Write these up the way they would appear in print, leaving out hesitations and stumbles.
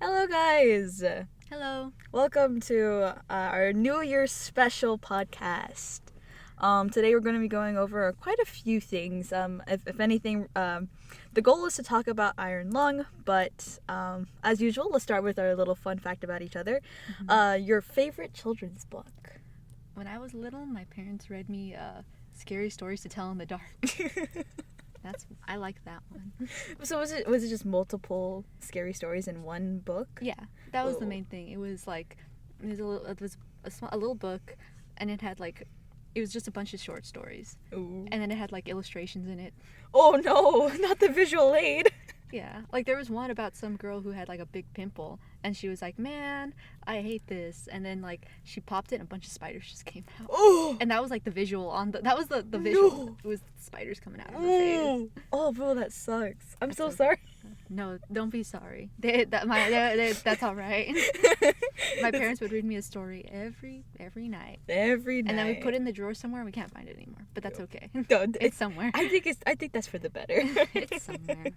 Hello, guys. Hello. Welcome to our New Year's special podcast. Today we're going to be going over quite a few things. If anything, the goal is to talk about Iron Lung, but as usual, let's start with our little fun fact about each other. Your favorite children's book? When I was little, my parents read me scary stories to tell in the dark. I like that one. So was it just multiple scary stories in one book? Yeah, that was the main thing. It was like it was a little book, and it was just a bunch of short stories. Ooh. And then it had like illustrations in it. Oh no, not the visual aid. Yeah, like there was one about some girl who had like a big pimple, and she was like, "Man, I hate this." And then like she popped it, and a bunch of spiders just came out. Oh. And that was like the visual that was the visual. No. It was spiders coming out of her face. Oh, bro, that sucks. I'm That's so okay. sorry. No, don't be sorry. That's all right. My parents would read me a story every night. Every night. And then we put it in the drawer somewhere and we can't find it anymore. But that's okay. No, It's somewhere. I think that's for the better. It's somewhere.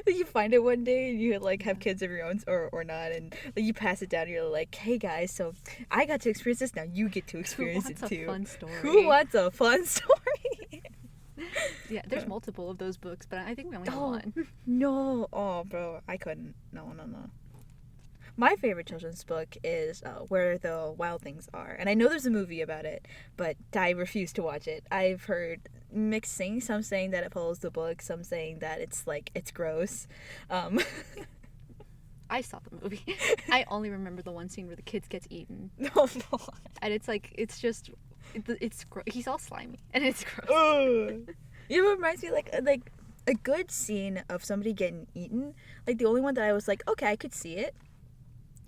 You find it one day and you like have kids of your own or not, and like, you pass it down and you're like, "Hey guys, so I got to experience this, now you get to experience it too." Who wants a fun story? Who wants a fun story? Yeah, there's multiple of those books, but I think we only have one. No. Oh, bro, I couldn't. No. My favorite children's book is Where the Wild Things Are. And I know there's a movie about it, but I refuse to watch it. I've heard mixed things. Some saying that it follows the book. Some saying that it's gross. I saw the movie. I only remember the one scene where the kids gets eaten. No. And it's just, it's gross. He's all slimy. And it's gross. You know what reminds me? Like a good scene of somebody getting eaten. Like the only one that I was like, okay, I could see it,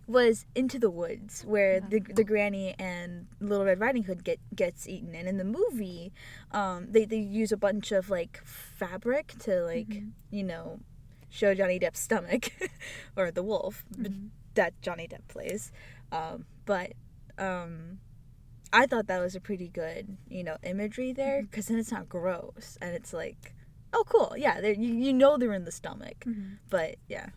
was Into the Woods, where the granny and Little Red Riding Hood gets eaten. And in the movie, they use a bunch of like fabric to like show Johnny Depp's stomach or the wolf that Johnny Depp plays. But I thought that was a pretty good imagery there, because then it's not gross and it's like, oh cool, yeah, you know they're in the stomach. But yeah.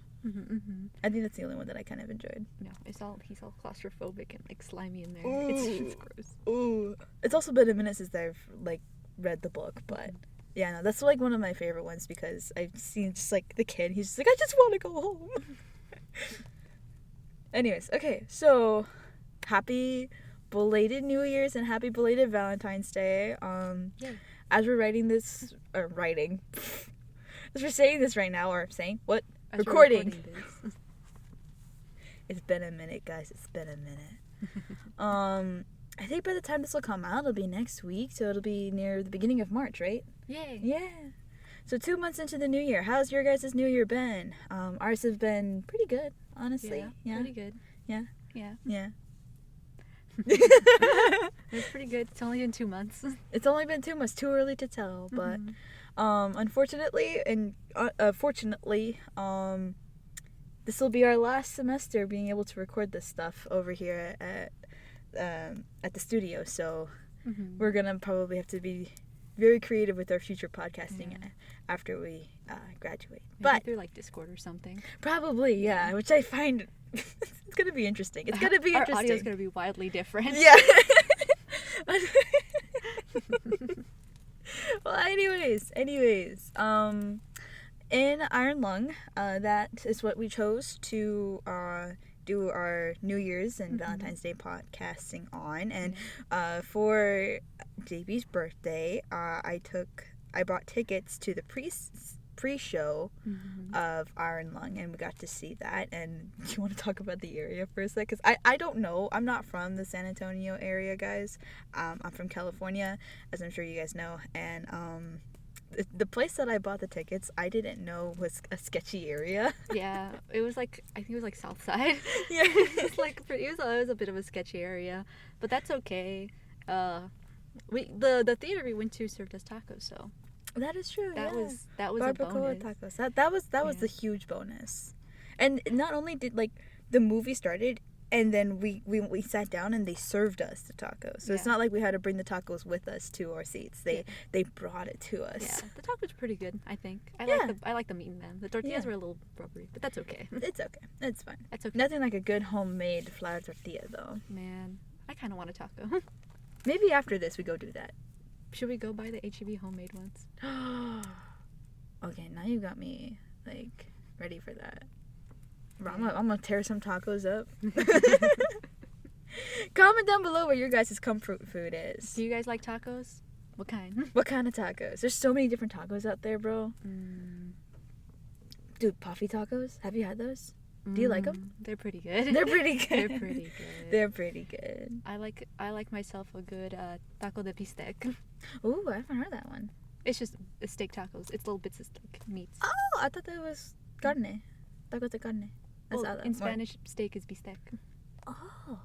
I think that's the only one that I kind of enjoyed. No, he's all claustrophobic and like slimy in there. Ooh. It's gross. Ooh. It's also been a minute since I've like read the book, but yeah, no, that's like one of my favorite ones, because I've seen just like the kid, he's just like, I just want to go home. Anyways, okay, so happy belated New Year's and happy belated Valentine's Day. Yeah. As we're writing this, as we're saying this right now, or saying what? As we're Recording. this. It's been a minute, guys. It's been a minute. I think by the time this will come out, it'll be next week, so it'll be near the beginning of March, right? Yay. Yeah. So 2 months into the new year. How's your guys' new year been? Ours have been pretty good, honestly. Yeah. Pretty good. Yeah. Yeah. It's pretty good. It's only been 2 months. It's only been 2 months. Too early to tell, but unfortunately and fortunately, this will be our last semester being able to record this stuff over here at the studio. So we're gonna probably have to be very creative with our future podcasting after we graduate. Maybe But through like Discord or something. probably, yeah, which I find it's gonna be interesting. It's gonna be interesting. Our audio's gonna be wildly different. Yeah. Well, anyways, in Iron Lung, that is what we chose to do our New Year's and Valentine's Day podcasting on. And for JB's birthday, I bought tickets to the pre-show of Iron Lung, and we got to see that. And do you want to talk about the area for a sec? Because I don't know. I'm not from the San Antonio area, guys. I'm from California, as I'm sure you guys know. And the place that I bought the tickets, I didn't know was a sketchy area. Yeah, it was like, I think it was like South Side. Yeah. It was a bit of a sketchy area, but that's okay. The theater we went to served us tacos, so That is true. that was a barbacoa bonus. tacos. That was the huge bonus. And not only did like the movie started and then we sat down and they served us the tacos. So it's not like we had to bring the tacos with us to our seats. They brought it to us. Yeah, the tacos pretty good, I think. I like them eating them. The tortillas were a little rubbery, but that's okay. It's okay. It's fine. That's okay. Nothing like a good homemade flour tortilla though. Man, I kind of want a taco. Maybe after this we go do that. Should we go buy the HEB homemade ones? Okay, now you got me like ready for that. I'm gonna tear some tacos up. Comment down below where your guys' comfort food is. Do you guys like tacos? What kind? What kind of tacos? There's so many different tacos out there, bro. Dude, puffy tacos? Have you had those? Do you like them? They're pretty good. They're pretty good. They're pretty good. They're pretty good. I like myself a good taco de bistec. Ooh, I haven't heard that one. It's just steak tacos. It's little bits of steak meats. Oh, I thought that was carne. Tacos de carne. Well, in Spanish, steak is bistec. Oh.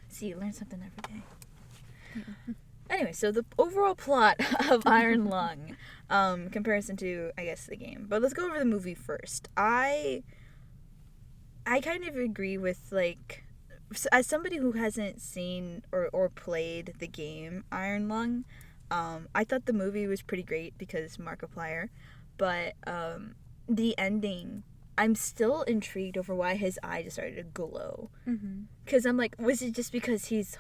See, you learn something every day. Anyway, so the overall plot of Iron Lung, comparison to, I guess, the game. But let's go over the movie first. I kind of agree with, like, as somebody who hasn't seen or played the game Iron Lung, I thought the movie was pretty great because Markiplier, but the ending, I'm still intrigued over why his eye just started to glow. Because I'm like, was it just because he's,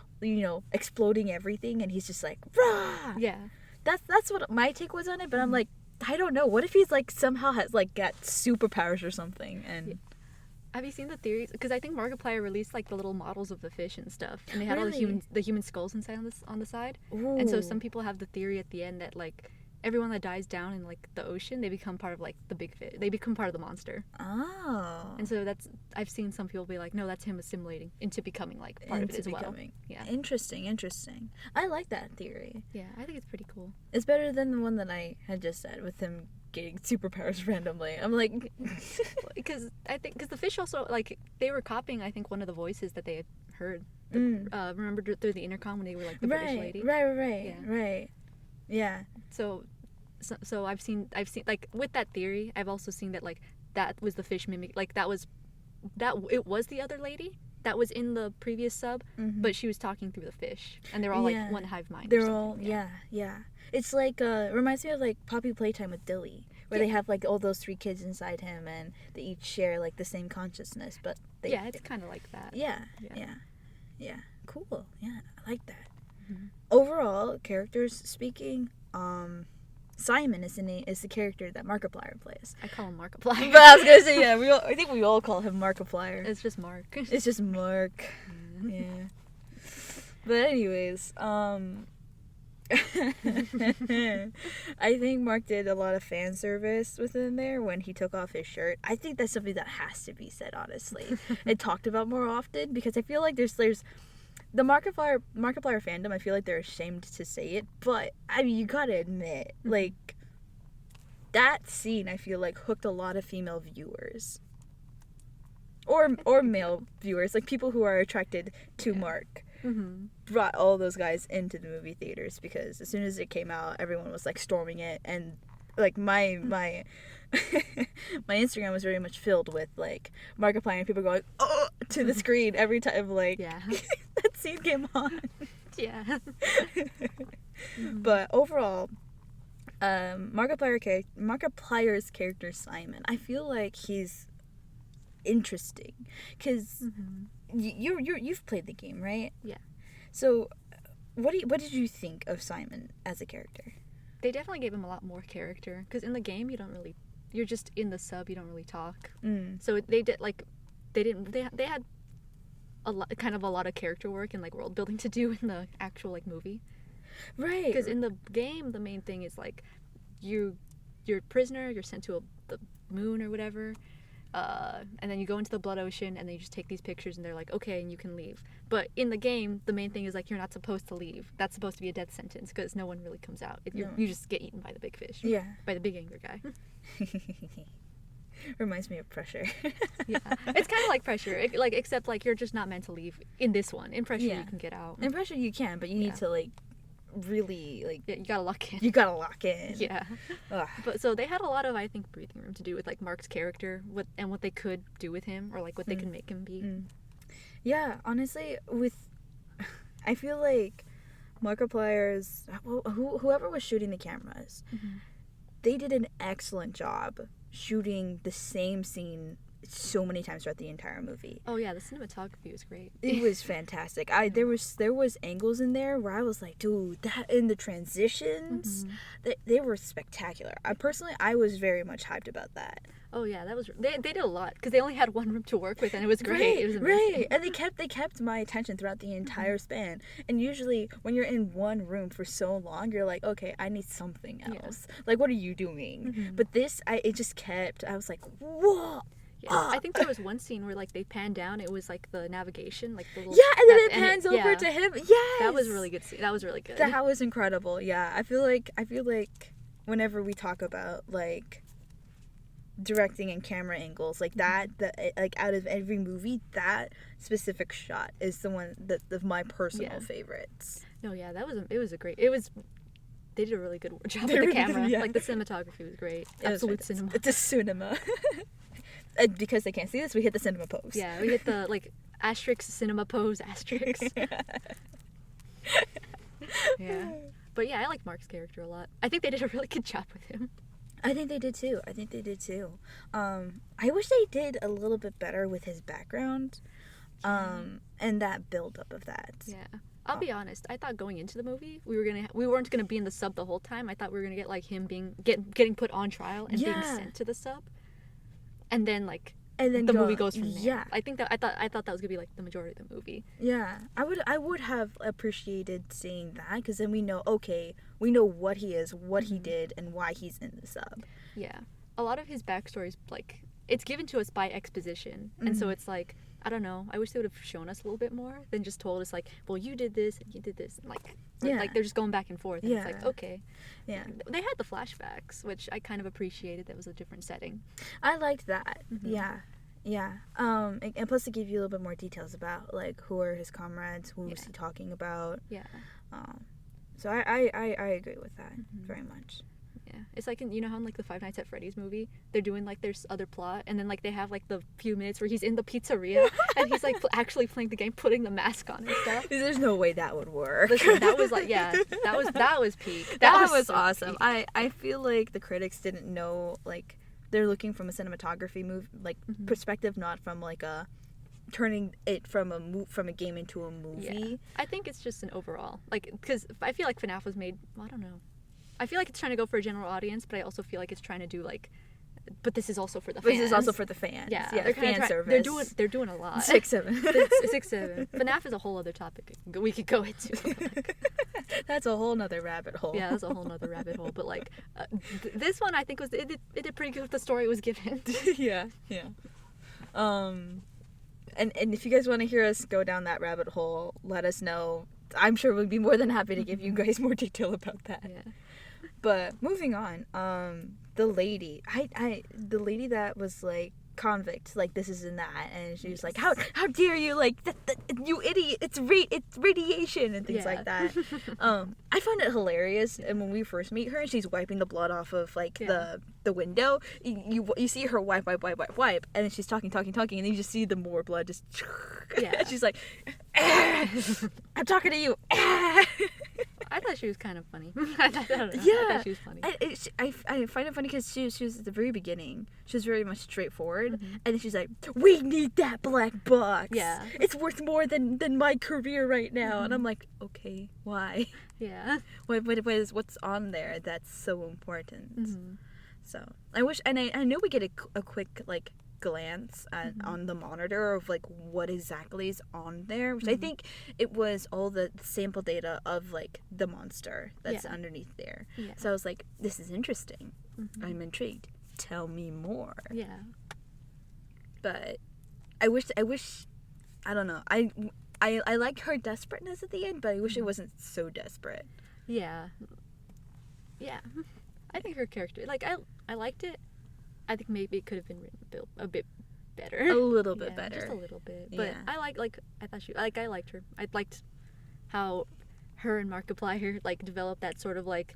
exploding everything and he's just like, rah! Yeah. That's what my take was on it, but I'm like, I don't know. What if he's like somehow has like got superpowers or something? And yeah. Have you seen the theories? Because I think Markiplier released like the little models of the fish and stuff, and they had all the human skulls inside on the side. Ooh. And so some people have the theory at the end that like everyone that dies down in like the ocean, they become part of like the big fish. They become part of the monster. Oh. And so I've seen some people be like, no, that's him assimilating into becoming like part of it as well. Yeah. Interesting. I like that theory. Yeah, I think it's pretty cool. It's better than the one that I had just said with him getting superpowers randomly. I'm like, because the fish also like they were copying I think one of the voices that they had heard. Remember through the intercom when they were like the British lady. Right. Yeah. So I've seen like with that theory, I've also seen that like that was the fish mimic, like it was the other lady that was in the previous sub, but she was talking through the fish, and they're all like one hive mind. They're all yeah. It's like reminds me of like Poppy Playtime with Dilly, where they have like all those 3 kids inside him, and they each share like the same consciousness, but it's kind of like that. Yeah. Cool. Yeah, I like that. Overall, characters speaking, Simon is the character that Markiplier plays. I call him Markiplier. But I was gonna say I think we all call him Markiplier. It's just Mark. It's just Mark. Yeah. But anyways, I think Mark did a lot of fan service within there when he took off his shirt. I think that's something that has to be said honestly and talked about more often, because I feel like there's the Markiplier fandom, I feel like they're ashamed to say it, but I mean, you gotta admit, like, that scene, I feel like, hooked a lot of female viewers. Or male viewers, like people who are attracted to Mark. Brought all those guys into the movie theaters, because as soon as it came out, everyone was like storming it, and like my my Instagram was very much filled with like Markiplier and people going oh to the screen every time like that scene came on. Yeah. But overall, Markiplier's character Simon, I feel like he's interesting because you've played the game, right? Yeah. So, what did you think of Simon as a character? They definitely gave him a lot more character, because in the game you're just in the sub, you don't really talk. So they had a lot of character work and like world building to do in the actual like movie. Right. Because in the game, the main thing is like you're a prisoner, you're sent to the moon or whatever. And then you go into the blood ocean, and then you just take these pictures, and they're like, okay, and you can leave. But in the game, the main thing is like you're not supposed to leave. That's supposed to be a death sentence, because no one really comes out. You just get eaten by the big fish. Yeah. By the big angry guy. Reminds me of Pressure. Yeah, it's kind of like Pressure, except like you're just not meant to leave in this one. In Pressure, you can get out. In Pressure, you can, but you need to like really like you gotta lock in. Yeah. But so they had a lot of, I think, breathing room to do with like Mark's character, what they could do with him, or like what they could make him be. Yeah, honestly, I feel like Markiplier's, whoever was shooting the cameras, Mm-hmm. they did an excellent job shooting the same scene so many times throughout the entire movie. Oh yeah, the cinematography was great. It was fantastic. There was angles in there where I was like, dude, that in the transitions, they were spectacular. I was very much hyped about that. Oh yeah, that was they did a lot because they only had one room to work with and it was great. Right, It was amazing. right. And they kept my attention throughout the entire span. And usually when you're in one room for so long, you're like, okay, I need something else. Yeah. Like, what are you doing? But this, it just kept. I was like, whoa. Yeah, I think there was one scene where like they panned down. It was like the navigation, like the little, yeah, and then it pans over to him. Yes, that was really good. That was really good. That was incredible. Yeah, I feel like whenever we talk about like directing and camera angles like that, like out of every movie, that specific shot is the one of my personal favorites. No, yeah, they did a really good job with the camera. Yeah. Like the cinematography was great. Absolute cinema. It's a cinema. And because they can't see this, we hit the cinema pose. Yeah, we hit the like asterisk cinema pose asterisk. Yeah. But yeah, I like Mark's character a lot. I think they did a really good job with him. I think they did too. I wish they did a little bit better with his background, and that build up of that. Yeah. I'll be honest. I thought going into the movie, we weren't gonna be in the sub the whole time. I thought we were gonna get like him getting put on trial and being sent to the sub, and then the movie goes from there. Yeah. I thought that was gonna be like the majority of the movie. Yeah, I would have appreciated seeing that, because then we know what he is, what he did, and why he's in the sub. Yeah, a lot of his backstory is like it's given to us by exposition, and so it's like, I don't know. I wish they would have shown us a little bit more than just told us like, well, you did this and you did this, and like they're just going back and forth. And it's like, okay. Yeah. They had the flashbacks, which I kind of appreciated. That was a different setting. I liked that. Yeah. Yeah. And plus, to give you a little bit more details about like who are his comrades, who was he talking about. Yeah. So I agree with that very much. Yeah, it's like how in like the Five Nights at Freddy's movie, they're doing like their other plot, and then like they have like the few minutes where he's in the pizzeria and he's like actually playing the game, putting the mask on and stuff. There's no way that would work. Listen, that was like that was peak. That was so awesome. Peak. I feel like the critics didn't know, like they're looking from a cinematography perspective, not from like a turning it from a game into a movie. Yeah. I think it's just an overall, like, because I feel like FNAF was made, I don't know. I feel like it's trying to go for a general audience, but I also feel like it's trying to do like, but this is also for the fans. This is also for the fans. Yeah, they're fan service. They're doing a lot. 6-7. 6-7. FNAF is a whole other topic we could go into. That's a whole nother rabbit hole. Yeah, that's a whole nother rabbit hole. But like, this one I think it did pretty good with the story it was given. Yeah. And if you guys want to hear us go down that rabbit hole, let us know. I'm sure we'd be more than happy to give you guys more detail about that. Yeah. But moving on, the lady that was like convict, like this is and that, and she was like, how dare you, like you idiot, it's radiation and things like that. I find it hilarious, and when we first meet her and she's wiping the blood off of like the window, you see her wipe, and then she's talking, and then you just see the more blood just and she's like, I'm talking to you. I thought she was kind of funny. I thought she was funny. I find it funny because she was at the very beginning. She was very much straightforward, and then she's like, "We need that black box. Yeah, it's worth more than my career right now." And I'm like, "Okay, why? Yeah, what's on there that's so important?" So I wish, and I know we get a quick like glance on the monitor of like what exactly is on there, which I think it was all the sample data of like the monster that's underneath there. So I was like, this is interesting. I'm intrigued, tell me more. But I wish I don't know, I like her desperateness at the end, but I wish it wasn't so desperate. Yeah I think her character, like, I liked it. I think maybe it could have been written a bit better. A little bit better. Just a little bit. But I I liked her. I liked how her and Markiplier like developed that sort of like,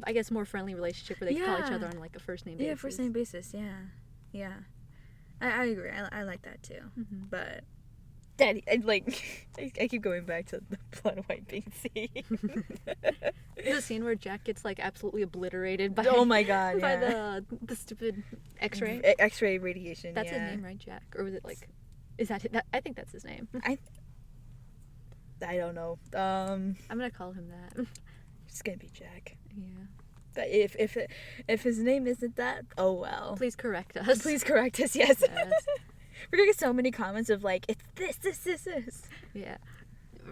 I guess, more friendly relationship where they could call each other on like a first name basis. Yeah, first name basis. Yeah. I agree. I like that too. But Daddy, I keep going back to the blood wiping scene. The scene where Jack gets like absolutely obliterated by Oh my god, by yeah. the stupid X-ray. X-ray radiation. That's yeah. his name, right, Jack? Or was it like? Is that? I think that's his name. I don't know. I'm gonna call him that. It's gonna be Jack. Yeah. But if his name isn't that, oh well. Please correct us. Please correct us. Yes. Yes. We're gonna get so many comments of like, it's this. Yeah.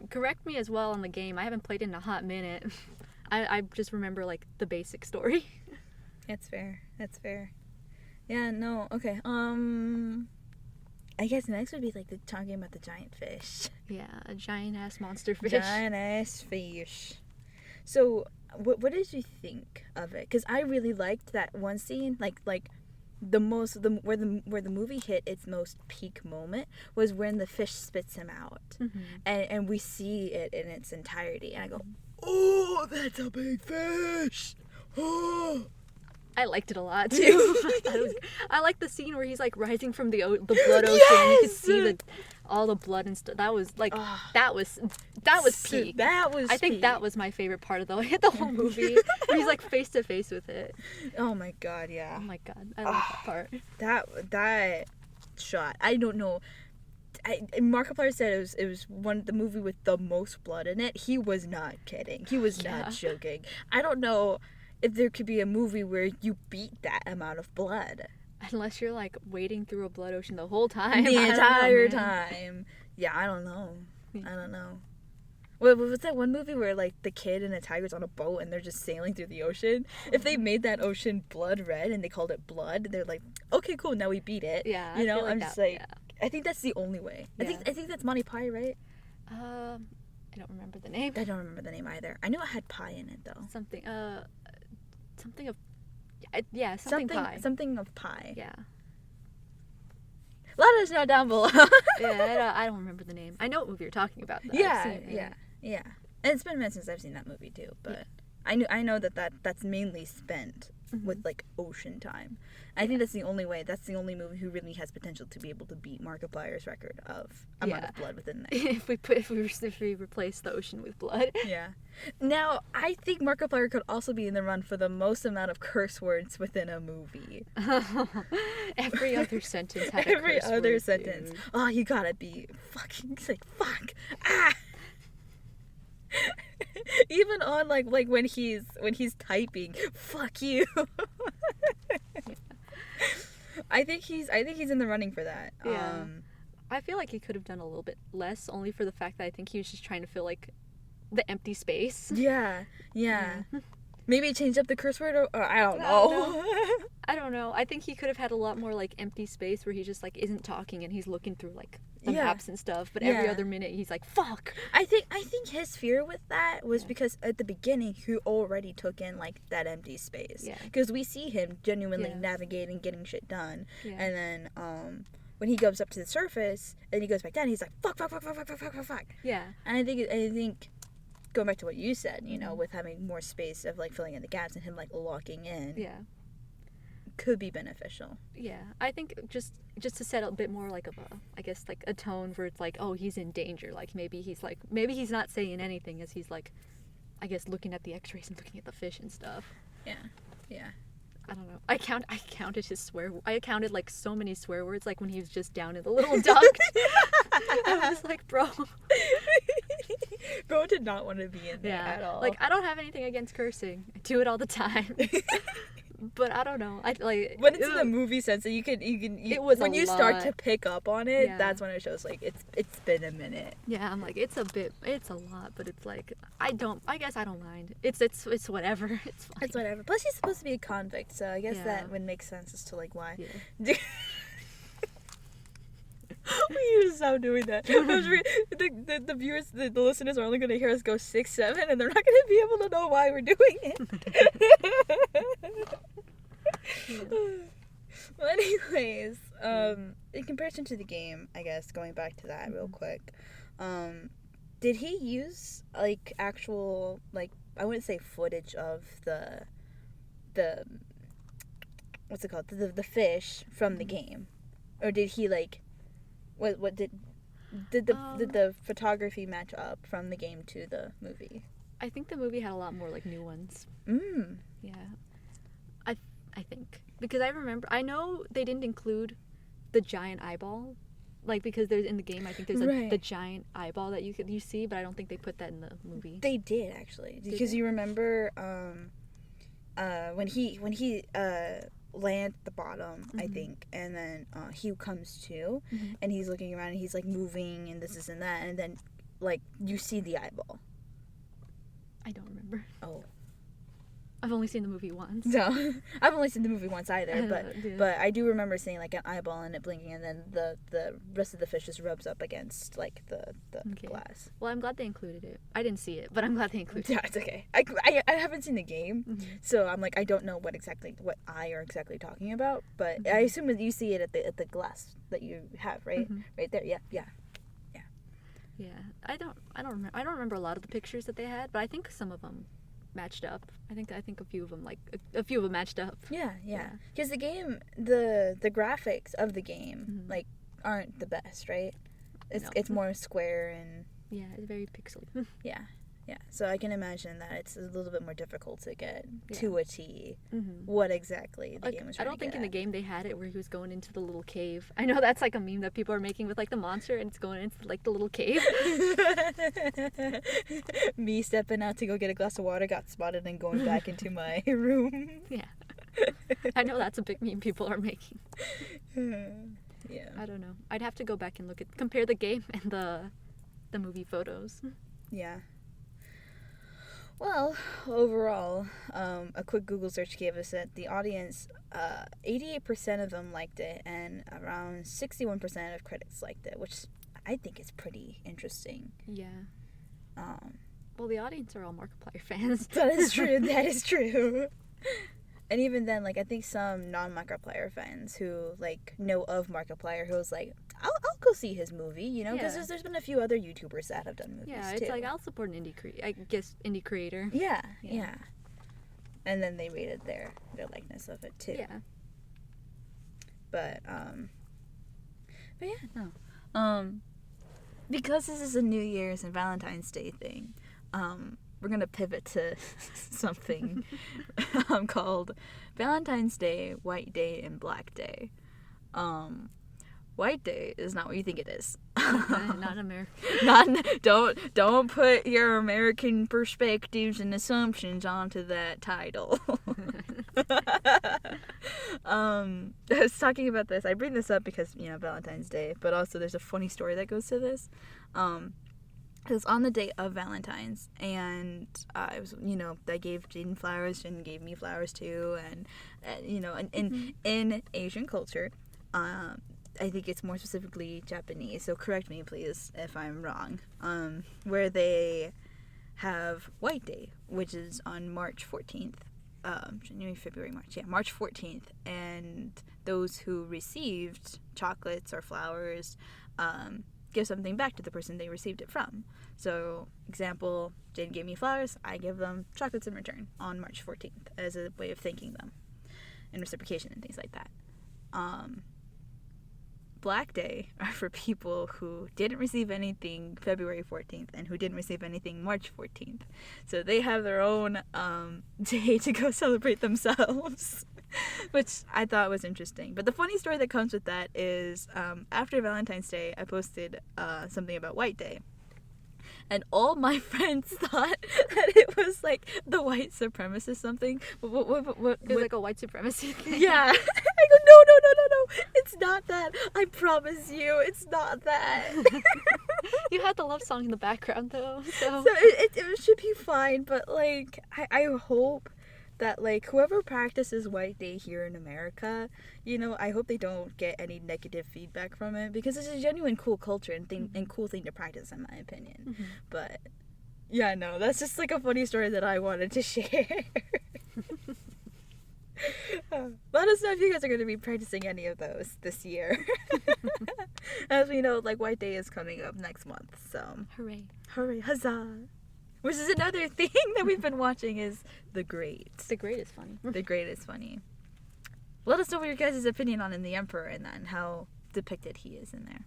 Correct me as well on the game. I haven't played it in a hot minute. I just remember like the basic story. That's fair. Yeah. No. Okay. I guess next would be like talking about the giant fish. Yeah, a giant ass monster fish. Giant ass fish. So, what did you think of it? Because I really liked that one scene. Like where the movie hit its most peak moment was when the fish spits him out, and we see it in its entirety. And I go, oh, that's a big fish. Oh. I liked it a lot too. I like the scene where he's like rising from the blood ocean, and you can see all the blood and stuff. That was like that was peak. That was. I think peak. that was my favorite part of the whole movie. When he's like face to face with it. Oh my god, yeah. Oh my god, I love that part. That shot. I don't know. Markiplier said it was the movie with the most blood in it. He was not kidding. He was not joking. I don't know if there could be a movie where you beat that amount of blood. Unless you're like wading through a blood ocean the whole time. The entire time. Yeah, I don't know. What was that one movie where like the kid and the tiger's on a boat and they're just sailing through the ocean? If they made that ocean blood red and they called it blood, they're like, okay, cool, now we beat it. Yeah. You know, I feel like I'm that, just like, yeah. I think that's the only way. Yeah. I think that's Monty Pie, right? I don't remember the name. I don't remember the name either. I knew it had pie in it though. Something of yeah, something pie. Something of pie. Yeah. Let us know down below. Yeah, I don't remember the name. I know what movie you're talking about though. Yeah. And it's been a minute since I've seen that movie too, but I know that's mainly spent with like ocean time. I think that's the only way. That's the only movie who really has potential to be able to beat Markiplier's record of amount of blood within there. if we replace the ocean with blood. Yeah. Now I think Markiplier could also be in the run for the most amount of curse words within a movie. Every other sentence had Every a curse other word, sentence. dude. Oh, you gotta be fucking. It's like fuck. Ah. Even on like when he's typing, fuck you. I think he's in the running for that. Yeah. I feel like he could have done a little bit less, only for the fact that I think he was just trying to fill like the empty space. Yeah. Maybe change up the curse word, or I don't know. I don't know. I think he could have had a lot more like empty space where he just like isn't talking and he's looking through like the maps and stuff. But every other minute he's like, "Fuck." I think his fear with that was because at the beginning he already took in like that empty space. Yeah. Because we see him genuinely navigating, getting shit done, Yeah. and then when he goes up to the surface and he goes back down, he's like, "Fuck." Yeah. And I think. Going back to what you said, you know, with having more space of like filling in the gaps and him like locking in, could be beneficial. Yeah, I think just to set a bit more like of a tone where it's like, oh, he's in danger. Like maybe he's not saying anything as he's like, I guess looking at the X-rays and looking at the fish and stuff. Yeah. I don't know. I counted his swear. I counted like so many swear words, like when he was just down in the little duct. I was like, bro. Bro did not want to be in there at all. Like I don't have anything against cursing. I do it all the time. But I don't know. I like when it's in the movie sense, that you can it was when you lot. start to pick up on it, that's when it shows like it's been a minute. Yeah, I'm like it's a lot, but it's like I guess I don't mind. It's whatever. It's fine. It's whatever. Plus he's supposed to be a convict, so I guess that would make sense as to like why. Yeah. We need to stop doing that. The viewers, the listeners are only going to hear us go 6-7, and they're not going to be able to know why we're doing it. Well, anyways, in comparison to the game, I guess, going back to that real quick, did he use, like, actual, like, I wouldn't say footage of the what's it called? The fish from the game? Or did he, like... What did... Did the photography match up from the game to the movie? I think the movie had a lot more like new ones. Yeah, I think because I know they didn't include the giant eyeball, like because there's in the game I think there's the giant eyeball that you see, but I don't think they put that in the movie. They did actually, because you remember when he land at the bottom, I think, and then he comes to, and he's looking around and he's like moving and this and that, and then like you see the eyeball. I don't remember. Oh. I've only seen the movie once. No, I've only seen the movie once either, but I do remember seeing like an eyeball and it blinking, and then the rest of the fish just rubs up against like the glass. Well, I'm glad they included it. I didn't see it, but I'm glad they included it. Yeah, it's okay. I haven't seen the game, so I'm like I don't know what eye are exactly talking about, but I assume that you see it at the glass that you have right there. Yeah. I don't remember a lot of the pictures that they had, but I think some of them matched up. I think a few of them matched up. Yeah. Because the game, the graphics of the game like aren't the best, right? It's more square and it's very pixely. Yeah. So I can imagine that it's a little bit more difficult to get to a T what exactly the game was trying I don't think to in get the game they had it where he was going into the little cave. I know that's like a meme that people are making with like the monster and it's going into like the little cave. Me stepping out to go get a glass of water, got spotted and going back into my room. Yeah. I know that's a big meme people are making. Yeah. I don't know. I'd have to go back and compare the game and the movie photos. Yeah. Well, overall, a quick Google search gave us that the audience, 88% of them liked it, and around 61% of critics liked it, which I think is pretty interesting. Yeah. Well, the audience are all Markiplier fans. That is true. And even then, like, I think some non-Markiplier fans who, like, know of Markiplier who was like, I'll go see his movie, you know, because there's been a few other YouTubers that have done movies, yeah, it's too. like, I'll support an indie creator. Yeah. And then they rated their likeness of it, too. Yeah. But yeah, no. Because this is a New Year's and Valentine's Day thing, we're going to pivot to something called Valentine's Day, White Day, and Black Day. White Day is not what you think it is. Not American. Don't put your American perspectives and assumptions onto that title. I was talking about this. I bring this up because, Valentine's Day, but also there's a funny story that goes to this. It was on the day of Valentine's, and it was, I gave Jaden flowers, Jaden gave me flowers too, and in Asian culture, I think it's more specifically Japanese, so correct me please if I'm wrong, where they have White Day, which is on March 14th, January, February, March, March 14th, and those who received chocolates or flowers give something back to the person they received it from. So, example, Jane gave me flowers, I give them chocolates in return on March 14th as a way of thanking them and reciprocation and things like that. Black Day are for people who didn't receive anything February 14th and who didn't receive anything March 14th. So they have their own day to go celebrate themselves, which I thought was interesting. But the funny story that comes with that is after Valentine's Day, I posted something about White Day. And all my friends thought that it was like the white supremacist something. What, it was like a white supremacy thing. Yeah. I go, no. It's not that. I promise you, it's not that. You had the love song in the background, though. So it should be fine, but, like, I hope that, like, whoever practices White Day here in America, I hope they don't get any negative feedback from it, because it's a genuine cool culture and cool thing to practice, in my opinion. But, yeah, no, that's just, like, a funny story that I wanted to share. Let us know if you guys are going to be practicing any of those this year. As we know, like, White Day is coming up next month, so. Hooray, huzzah. Which is another thing that we've been watching is The Great. The Great is funny. The Great is funny. Let us know what your guys' opinion on In the Emperor and then how depicted he is in there.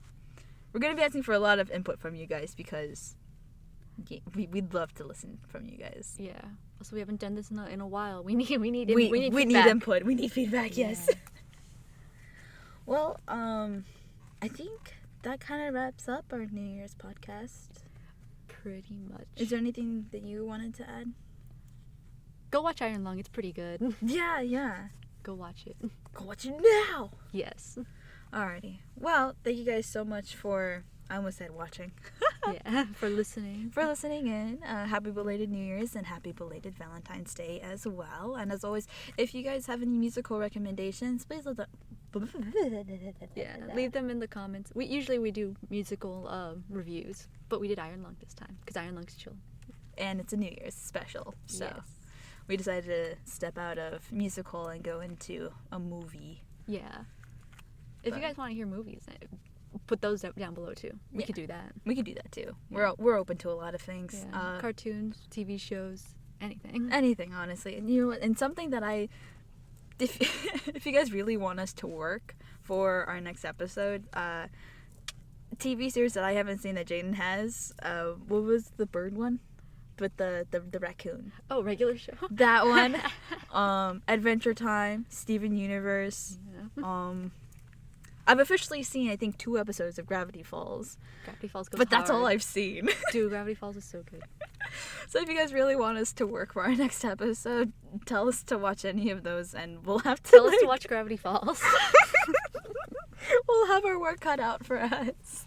we're gonna be asking for a lot of input from you guys because we'd love to listen from you guys. Yeah. Also, we haven't done this in a while. We need feedback. We need input. We need feedback. Yeah. Yes. Well, I think that kind of wraps up our New Year's podcast. Pretty much. Is there anything that you wanted to add? Go watch Iron Lung. It's pretty good. Yeah. Go watch it. Go watch it now. Yes. Alrighty. Well, thank you guys so much for, I almost said watching. Yeah, for listening. For listening in. Happy belated New Year's and happy belated Valentine's Day as well. And as always, if you guys have any musical recommendations, please let them... Yeah, leave them in the comments. We usually do musical reviews, but we did Iron Lung this time because Iron Lung's chill. And it's a New Year's special, so Yes. we decided to step out of musical and go into a movie. Yeah. If But- you guys want to hear movies, put those down below too. We Yeah. could do that. We could do that too. Yeah. We're open to a lot of things. Yeah. Cartoons, TV shows, anything. Anything, honestly. And you know what? And something that if if you guys really want us to work for our next episode, TV series that I haven't seen that Jaden has. What was the bird one? With the raccoon. Oh, regular show. That one. Adventure Time, Steven Universe. Yeah. I've officially seen, I think, 2 episodes of Gravity Falls. Gravity Falls goes But that's all hard. I've seen. Dude, Gravity Falls is so good. So if you guys really want us to work for our next episode, tell us to watch any of those and we'll have to Tell us to watch Gravity Falls. We'll have our work cut out for us.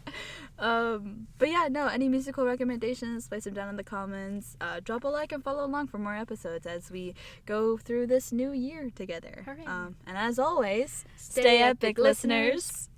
But yeah, no, any musical recommendations, place them down in the comments. Drop a like and follow along for more episodes as we go through this new year together. Hooray. And as always, Stay epic, listeners.